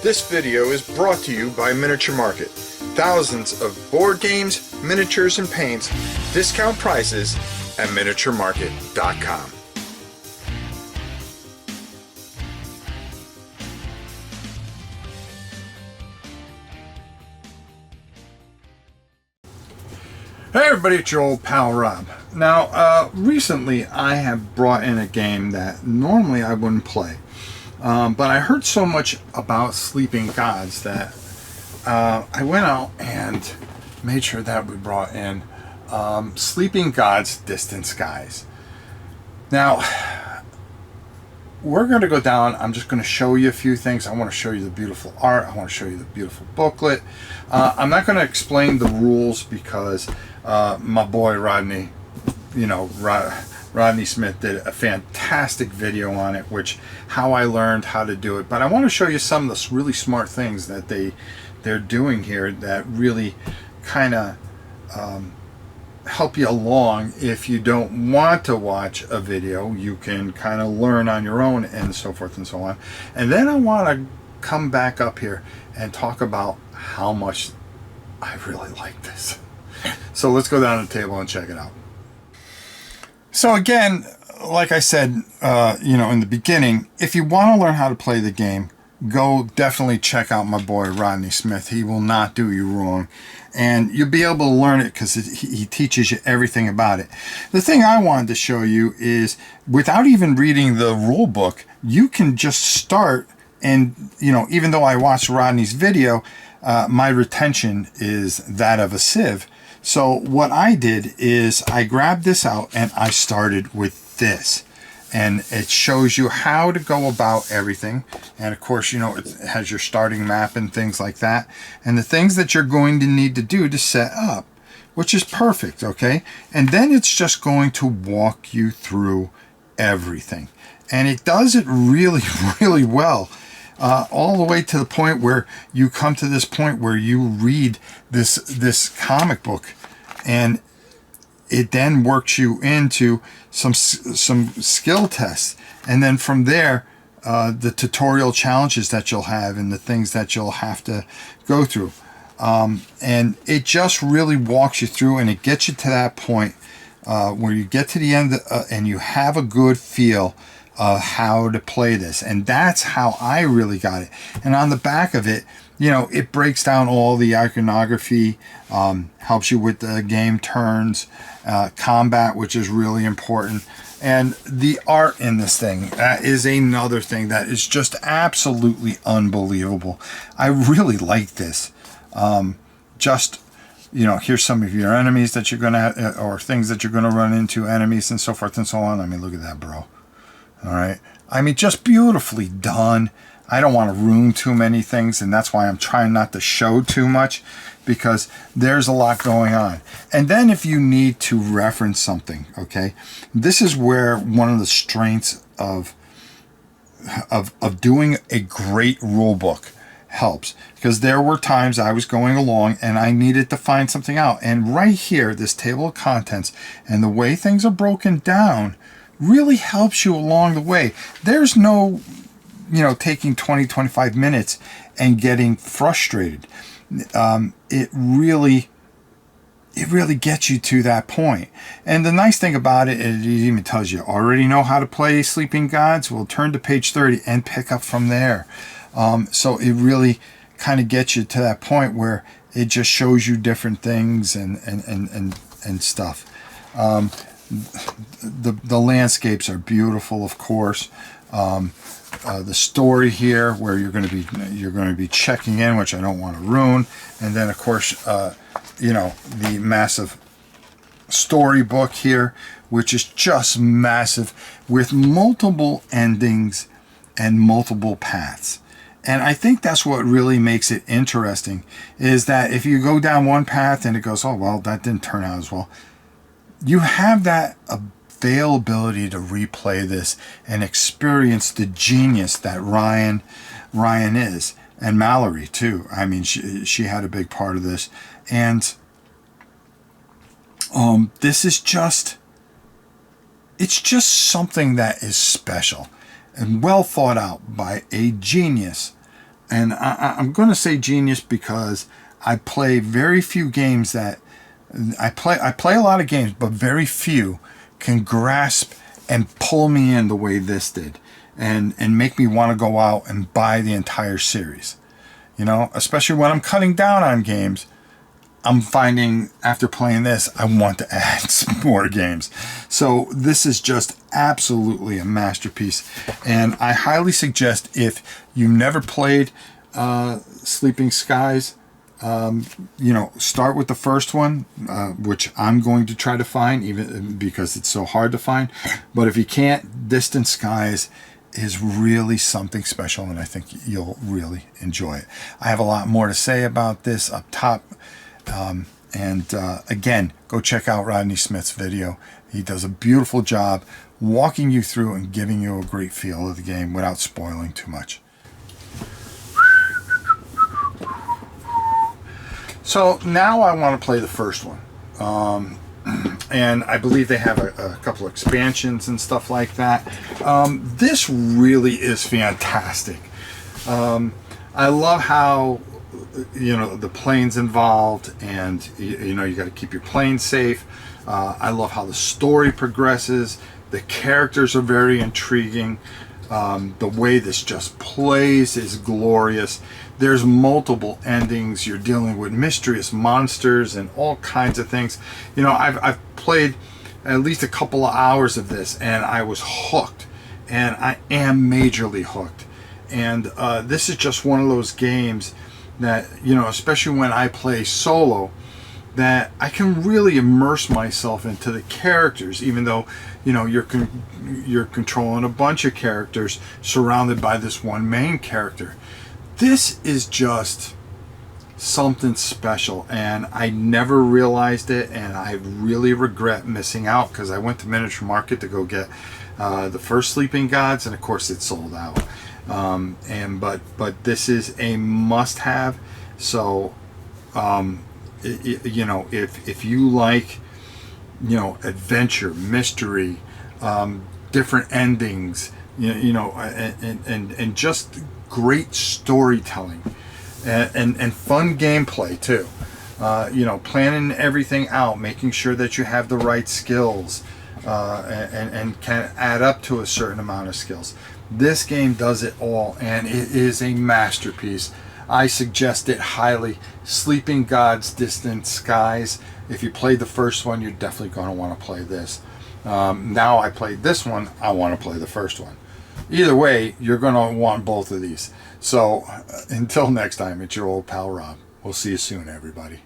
This video is brought to you by Miniature Market. Thousands of board games, miniatures, and paints, discount prices at miniaturemarket.com. Hey everybody, it's your old pal Rob. Now, recently I have brought in a game that normally I wouldn't play. But I heard so much about Sleeping Gods that I went out and made sure that we brought in Sleeping Gods Distant Skies. Now, we're going to go down. I'm just going to show you a few things. I want to show you the beautiful art. I want to show you the beautiful booklet. I'm not going to explain the rules because my boy Rodney, Rodney Smith did a fantastic video on it, which how I learned how to do it. But I want to show you some of the really smart things that they're doing here that really kind of help you along. If you don't want to watch a video, you can kind of learn on your own and so forth and so on. And then I want to come back up here and talk about how much I really like this. So let's go down to the table and check it out. So again, like I said, in the beginning, if you want to learn how to play the game, go definitely check out my boy Rodney Smith. He will not do you wrong, and you'll be able to learn it because he teaches you everything about it. The thing I wanted to show you is, without even reading the rule book, you can just start. And even though I watched Rodney's video, my retention is that of a sieve. So what I did is I grabbed this out and I started with this, and it shows you how to go about everything. And of course, it has your starting map and things like that, and the things that you're going to need to do to set up, which is perfect. Okay. And then it's just going to walk you through everything, and it does it really, really well. All the way to the point where you come to this point where you read this comic book, and it then works you into some skill tests, and then from there the tutorial challenges that you'll have and the things that you'll have to go through, and it just really walks you through, and it gets you to that point where you get to the end and you have a good feel how to play this. And that's how I really got it. And on the back of it, it breaks down all the iconography, helps you with the game turns, combat, which is really important, and the art in this thing, that is another thing that is just absolutely unbelievable. I really like this. Here's some of your enemies that you're gonna or things that you're gonna run into, enemies and so forth and so on. I mean, look at that, bro. All right. I mean, just beautifully done. I don't want to ruin too many things, and that's why I'm trying not to show too much, because there's a lot going on. And then if you need to reference something, okay, this is where one of the strengths of doing a great rule book helps, because there were times I was going along and I needed to find something out, and right here, this table of contents and the way things are broken down really helps you along the way. There's no taking 20-25 minutes and getting frustrated. It really gets you to that point. And the nice thing about it, it even tells you already know how to play Sleeping Gods. Well, turn to page 30 and pick up from there. So it really kind of gets you to that point where it just shows you different things and stuff. The landscapes are beautiful, of course. The story here, where you're going to be checking in, which I don't want to ruin, and then of course the massive storybook here, which is just massive, with multiple endings and multiple paths. And I think that's what really makes it interesting, is that if you go down one path and it goes, oh well, that didn't turn out as well, you have that availability to replay this and experience the genius that Ryan is, and Mallory too. I mean, she had a big part of this, and this is just something that is special and well thought out by a genius and I'm going to say genius because I play very few games that I play a lot of games, but very few can grasp and pull me in the way this did, and make me want to go out and buy the entire series. You know, especially when I'm cutting down on games, I'm finding after playing this, I want to add some more games. So this is just absolutely a masterpiece, and I highly suggest, if you've never played Sleeping Skies, you know, start with the first one, which I'm going to try to find, even because it's so hard to find. But if you can't, Distant Skies is really something special, and I think you'll really enjoy it. I have a lot more to say about this up top. Again, go check out Rodney Smith's video. He does a beautiful job walking you through and giving you a great feel of the game without spoiling too much. So now I want to play the first one. And I believe they have a couple expansions and stuff like that. This really is fantastic. I love how, you know, the plane's involved, and you know, you got to keep your plane safe. I love how the story progresses. The characters are very intriguing. The way this just plays is glorious. There's multiple endings. You're dealing with mysterious monsters and all kinds of things. You know, I've played at least a couple of hours of this, and I was hooked, and I am majorly hooked. And this is just one of those games that, you know, especially when I play solo, that I can really immerse myself into the characters, even though, you know, you're controlling a bunch of characters surrounded by this one main character. This is just something special, and I never realized it, and I really regret missing out, because I went to Miniature Market to go get the first Sleeping Gods, and of course it sold out. But this is a must-have. So you know, if you like, you know, adventure, mystery, different endings, you know, and just great storytelling, and fun gameplay too. You know, planning everything out, making sure that you have the right skills, and can add up to a certain amount of skills. This game does it all, and it is a masterpiece. I suggest it highly. Sleeping Gods, Distant Skies. If you played the first one, you're definitely going to want to play this. Now I played this one, I want to play the first one. Either way, you're going to want both of these. So until next time, it's your old pal Rob. We'll see you soon, everybody.